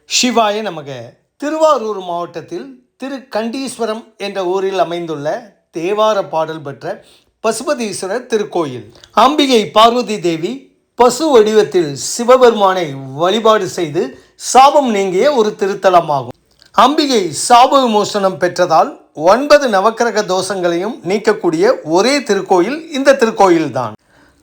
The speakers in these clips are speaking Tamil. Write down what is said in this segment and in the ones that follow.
சிவாய நமக. திருவாரூர் மாவட்டத்தில் திரு கண்டீஸ்வரம் என்ற ஊரில் அமைந்துள்ள தேவார பாடல் பெற்ற பசுபதீஸ்வரர் திருக்கோயில். அம்பிகை பார்வதி தேவி பசு வடிவத்தில் சிவபெருமானை வழிபாடு செய்து சாபம் நீங்கிய ஒரு திருத்தலமாகும். அம்பிகை சாப விமோசனம் பெற்றதால் 9 நவக்கிரக தோஷங்களையும் நீக்கக்கூடிய ஒரே திருக்கோயில் இந்த திருக்கோயில்தான்.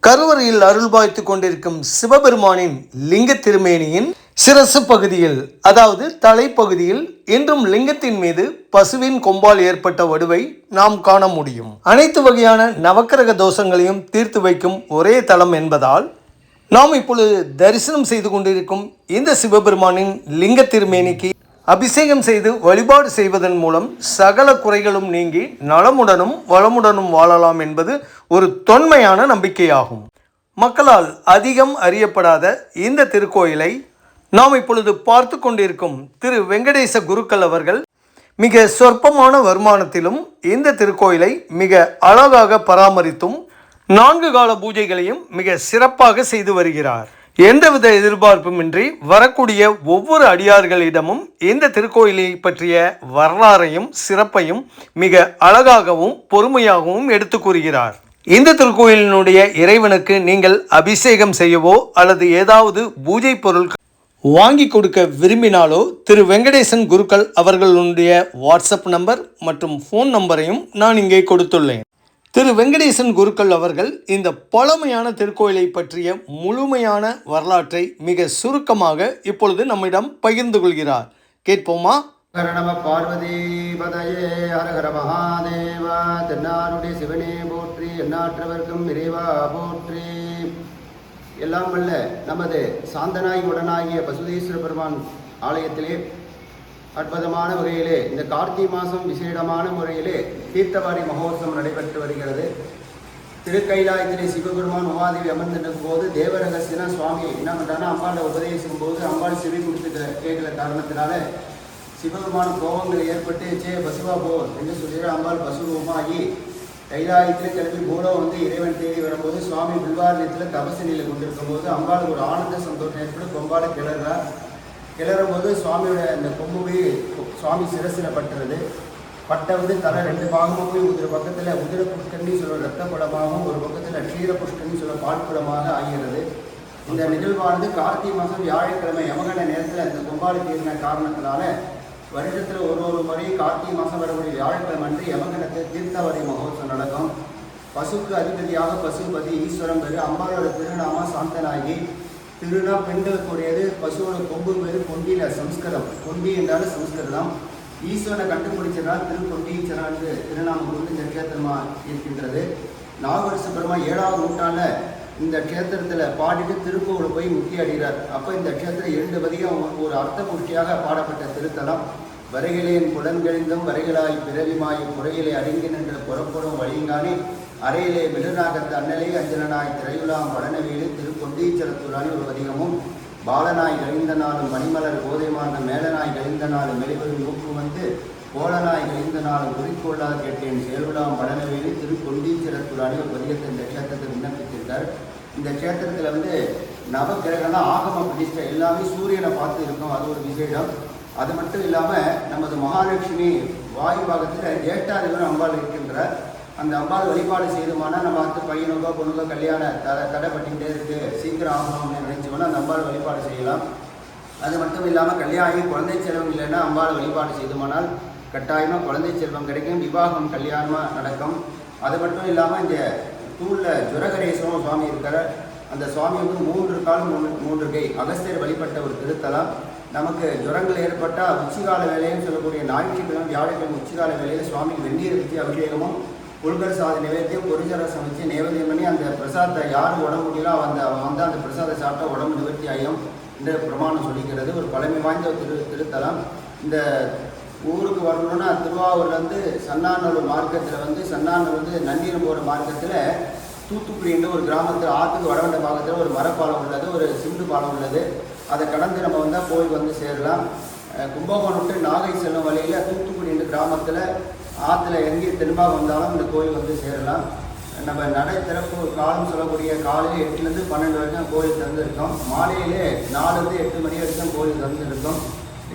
கருவறையில் அருள்பாய்த்து கொண்டிருக்கும் சிவபெருமானின் லிங்க திருமேனியின் சிரசு பகுதியில், அதாவது தலைப்பகுதியில் இன்றும் லிங்கத்தின் மீது பசுவின் கொம்பால் ஏற்பட்ட வடுவை நாம் காண முடியும். அனைத்து வகையான நவக்கிரக தோஷங்களையும் தீர்த்து வைக்கும் ஒரே தலம் என்பதால் நாம் இப்பொழுது தரிசனம் செய்து கொண்டிருக்கும் இந்த சிவபெருமானின் லிங்க திருமேனிக்கு அபிஷேகம் செய்து வழிபாடு செய்வதன் மூலம் சகல குறைகளும் நீங்கி நலமுடனும் வளமுடனும் வாழலாம் என்பது ஒரு தொன்மையான நம்பிக்கையாகும். மக்களால் அதிகம் அறியப்படாத இந்த திருக்கோயிலை நாம் இப்பொழுது பார்த்து கொண்டிருக்கும் திரு வெங்கடேச குருக்கள் அவர்கள் மிக சொற்பமான வருமானத்திலும் இந்த திருக்கோயிலை மிக அழகாக பராமரித்தும் 4 கால பூஜைகளையும் மிக சிறப்பாக செய்து வருகிறார். எந்தவித எதிர்பார்ப்புமின்றி வரக்கூடிய ஒவ்வொரு அடியார்களிடமும் இந்த திருக்கோயிலை பற்றிய வரலாறையும் சிறப்பையும் மிக அழகாகவும் பொறுமையாகவும் எடுத்து கூறுகிறார். இந்த திருக்கோயிலினுடைய இறைவனுக்கு நீங்கள் அபிஷேகம் செய்யவோ அல்லது ஏதாவது பூஜை பொருட்கள் வாங்கி கொடுக்க விரும்பினாலோ திரு வெங்கடேசன் குருக்கள் அவர்களுடைய வாட்ஸ்அப் நம்பர் மற்றும் ஃபோன் நம்பரையும் நான் இங்கே கொடுத்துள்ளேன். திரு வெங்கடேசன் குருக்கள் அவர்கள் இந்த பழமையான திருக்கோயிலை பற்றிய முழுமையான வரலாற்றை மிக சுருக்கமாக இப்பொழுது நம்மிடம் பகிர்ந்து கொள்கிறார். கேட்போமா? நம பார்வதி பதையே ஹரஹர மகாதேவா. தென்னாருடைய சிவனே போற்றி, எண்ணாற்றவர்க்கும் இறைவா போற்றி. எல்லாம் வல்ல நமது சாந்தனாய் உடனாகிய பசுதீஸ்வர பெருமான் ஆலயத்திலே அற்புதமான வகையிலே இந்த கார்த்திகை மாதம் விசேடமான முறையிலே தீர்த்தவாரி மகோத்சவம் நடைபெற்று வருகிறது. திருக்கைலாயத்திலே சிவபெருமான் உமாதேவி அமர்ந்திருக்கும் போது தேவரகசியனா சுவாமி என்ன பண்ணுறாங்கன்னா அம்பாளை உபதேசிக்கும் போது அம்பாள் செவி கொடுத்து கேட்கிற காரணத்தினால சிவபெருமான கோபங்கள் ஏற்பட்டு பசுவா போ என்று சொல்லிடுற அம்பாள் பசுரூபமாகி கைலாயத்தில் கிளம்பி பூலோகம் இறைவன் தேடி வரும்போது சுவாமி வில்வாரணத்தில் தபசு நிலை கொண்டிருக்கும் போது அம்பாளுக்கு ஒரு ஆனந்த சந்தோஷம் ஏற்பட்டு கொம்பால கிளறார். கிளறும்போது சுவாமியோட அந்த கொம்பு போய் சுவாமி சிரசில் பட்டுறது. பட்டவது தலை 2 பாகமாக போய் ஒரு பக்கத்தில் உதிர புஷ்கரணி சொல்ல ரத்த குளமாகவும் ஒரு பக்கத்தில் க்ஷீர புஷ்கரணி சொல்ல பால் குளமாக ஆகிறது. இந்த நிகழ்வானது கார்த்திகை மாதம் வியாழக்கிழமை யமகண்ட நேரத்தில் அந்த கொம்பாடு தீர்ந்த காரணத்தினால வருடத்தில் ஒரு முறை கார்த்திகை மாதம் வரக்கூடிய வியாழக்கிழமை அன்று யமகண்டத்தில் தீர்த்தவாரி மகோத்சவம் நடக்கும். பசுக்கு அதிபதியாக பசுபதி ஈஸ்வரம் பெரு அம்பாளோட திருநாம சாந்தனாகி. திருநா பெண்களுக்குரியது. பசுவோட கொம்பு பேரு கொண்டியில சம்ஸ்கிருதம். கொண்டி என்றாலும் சம்ஸ்கிருதம். ஈஸ்வரனை கண்டுபிடிச்சதால் திருக்கொண்டீச்சரா என்று திருநாமம் கொண்டு இந்த கேத்திரமாக இருக்கின்றது. நாகவரிச பெருமா 7ஆம் நூற்றாண்டில் இந்த கேத்திரத்தில் பாடிட்டு திருக்கோவில் போய் முக்தி அடைகிறார். அப்போ இந்த கேத்திரம் 2 பதிகம் ஒரு அர்த்த புஷ்டியாக பாடப்பட்ட திருத்தலம். வரைகளேன் புலன்கழிந்தும் வரைகளாய் பிறவிமாய் புறையிலே அடங்கி நின்று புறப்படும் வழியுங்கானே அறையிலே மிடுநாகத்து அண்ணலே அஞ்சலனாய் திரையுலாம் வடனவேலு திருக்கொண்டீச்சரத்துராணி ஒரு அதிகமும் பாலனாய் கழிந்த நாளும் மணிமலர் கோதைமான மேலனாய் கழிந்த நாளும் மெலிவரும் நூக்கு கோலனாய் கழிந்த நாளும் குறிக்கோளாக கேட்டேன் செயல்குலாம் வடனவேலு திருக்கொண்டீச்சரத்துராணி ஒரு பதிகத்தை இந்த க்ஷேத்திரத்தை விண்ணப்பித்திருக்கார். இந்த க்ஷேத்திரத்தில் நவகிரகம்லாம் ஆகம பிரதிஷ்டை எல்லாமே சூரியனை பார்த்து இருக்கும். அது ஒரு விசேஷம். அது மட்டும் இல்லாமல் நமது மகாலட்சுமி வாயு பாகத்தில் ஜேஷ்டாதிபதி அம்பாள் இருக்கின்றார். அந்த அம்பாள் வழிபாடு செய்தோம்னா நம்ம பையனுக்கோ பொண்ணுக்கோ கல்யாணம் தடைப்பட்டுக்கிட்டே இருக்குது, சீக்கிரம் ஆகணும்னு நினைச்சோம்னா அந்த அம்பாள் வழிபாடு செய்யலாம். அது மட்டும் இல்லாமல் கல்யாணம் குழந்தை செல்வம் இல்லைன்னா அம்பாள் வழிபாடு செய்தோம்னால் கட்டாயமாக குழந்தை செல்வம் கிடைக்கும், விவாகம் கல்யாணமாக நடக்கும். அது மட்டும் இல்லாமல் இந்த தூளில் ஜுரகரேஸ்வரம் சுவாமி இருக்கிற அந்த சுவாமி 3 காலம் 3 கை அகஸ்தியர் வழிபட்ட ஒரு திருத்தலம். நமக்கு ஜுரங்கள் ஏற்பட்டால் உச்சிகால வேலைன்னு சொல்லக்கூடிய ஞாயிற்றுக்கிழமை வியாழக்கிழமை உச்சிகால வேலையில் சுவாமிக்கு வெந்நீர் வச்சு அபிஷேகமும் புல்கர் சாத நிவேத்தியம் பொரிச்சரை சமைச்சு நேவேத்தியம் பண்ணி அந்த பிரசாதத்தை யாரும் உடம்பு முடியல அவன் வந்து அந்த பிரசாதத்தை சாப்பிட்டா உடம்பு நிவர்த்தி ஆகும் என்று பிரமாணம் சொல்லிக்கிறது. ஒரு பழமை வாய்ந்த ஒரு திருத்தலம். இந்த ஊருக்கு வரணும்னா திருவாரூர்லேருந்து சன்னானூர் மார்க்கத்தில் சன்னானூர் நன்னீரம் போகிற மார்க்கத்தில் தூத்துக்குடி என்ற ஒரு கிராமத்தில் ஆற்றுக்கு வடவண்ட பாகத்தில் ஒரு மரப்பாலம் உள்ளது, ஒரு சிந்து பாலம் உள்ளது. அதை கடந்து நம்ம வந்தால் கோயில் சேரலாம். கும்பகோணம் விட்டு நாகை செல்லும் வழியில் தூத்துக்குடி என்ற கிராமத்தில் ஆற்றுல இறங்கி தென்பாக வந்தாலும் இந்த கோயில் சேரலாம். நம்ம நடை திறப்பு காலம் சொல்லக்கூடிய காலையில் 8 to 12 வரைக்கும் கோயில் திறந்துருக்கோம். மாலையிலே 4 to 8 மணி வரைக்கும் கோயில் திறந்துருக்கோம்.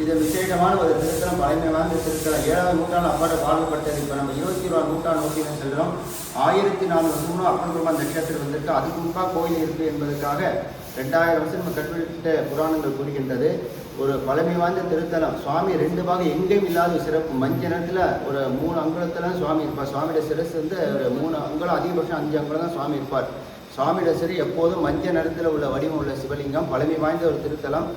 இது விசேஷமான ஒரு திருத்தலம், பழமை வாய்ந்த திருத்தலம். 7ஆம் நூற்றாண்டு அப்பாட்ட பாடல்பட்டது. இப்போ நம்ம 21ஆம் நூற்றாண்டு நோக்கி செல்கிறோம். 1400 வருஷமும் அப்பன் நட்சத்திரம் வந்திருக்கு. அதுக்கு முன்பாக கோயில் இருக்குது என்பதற்காக 2000 வருஷம் நம்ம கற்பிட்ட புராணங்கள் கூறுகின்றது. ஒரு பழமை வாய்ந்த திருத்தலம். சுவாமி 2 பாகம் எங்கேயும் இல்லாத சிறப்பு. மஞ்ச நேரத்தில் ஒரு 3 அங்குலத்தில் சுவாமி இருப்பார். சுவாமியோட சிரசு வந்து ஒரு 3 அங்குலம், அதிகபட்சம் 5 அங்குலம் தான் சுவாமி இருப்பார். சுவாமியோட சிறு எப்போதும் மஞ்சள் நிறத்தில் உள்ள வடிவம் உள்ள சிவலிங்கம். பழமை வாய்ந்த ஒரு திருத்தலம்.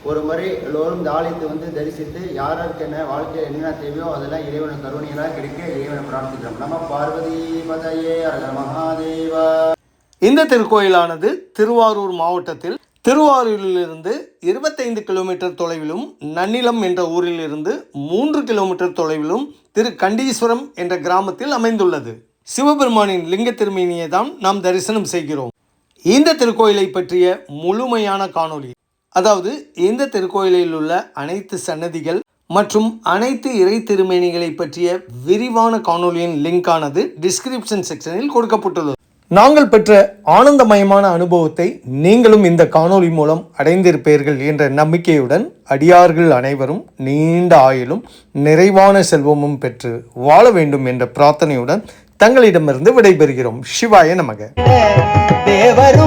ஒரு முறை எல்லோரும் இந்த ஆலயத்தை வந்து தரிசித்து யாருக்கு என்ன வாழ்க்கையில் என்ன தேவையோ அதெல்லாம் இறைவன கருணைகளாக கிடைக்க இறைவனை பிரார்த்திக்கிறோம். நம்ம பார்வதி பதையே அரகர மகாதேவா. இந்த திருக்கோயிலானது திருவாரூர் மாவட்டத்தில் திருவாரூரிலிருந்து 25 கிலோமீட்டர் தொலைவிலும், நன்னிலம் என்ற ஊரிலிருந்து 3 கிலோமீட்டர் தொலைவிலும் திரு கண்டீஸ்வரம் என்ற கிராமத்தில் அமைந்துள்ளது. சிவபெருமானின் லிங்க திருமேனியை தான் நாம் தரிசனம் செய்கிறோம். இந்த திருக்கோயிலை பற்றிய முழுமையான காணொளி, அதாவது இந்த திருக்கோயிலில் உள்ள அனைத்து சன்னதிகள் மற்றும் அனைத்து இறை திருமேனிகளை பற்றிய விரிவான காணொளியின் லிங்கானது டிஸ்கிரிப்ஷன் செக்ஷனில் கொடுக்கப்பட்டுள்ளது. நாங்கள் பெற்ற ஆனந்தமயமான அனுபவத்தை நீங்களும் இந்த காணொளி மூலம் அடைந்திருப்பீர்கள் என்ற நம்பிக்கையுடன் அடியார்கள் அனைவரும் நீண்ட ஆயுளும் நிறைவான செல்வமும் பெற்று வாழ வேண்டும் என்ற பிரார்த்தனையுடன் தங்களிடமிருந்து விடைபெறுகிறோம். சிவாய நமக. தேவர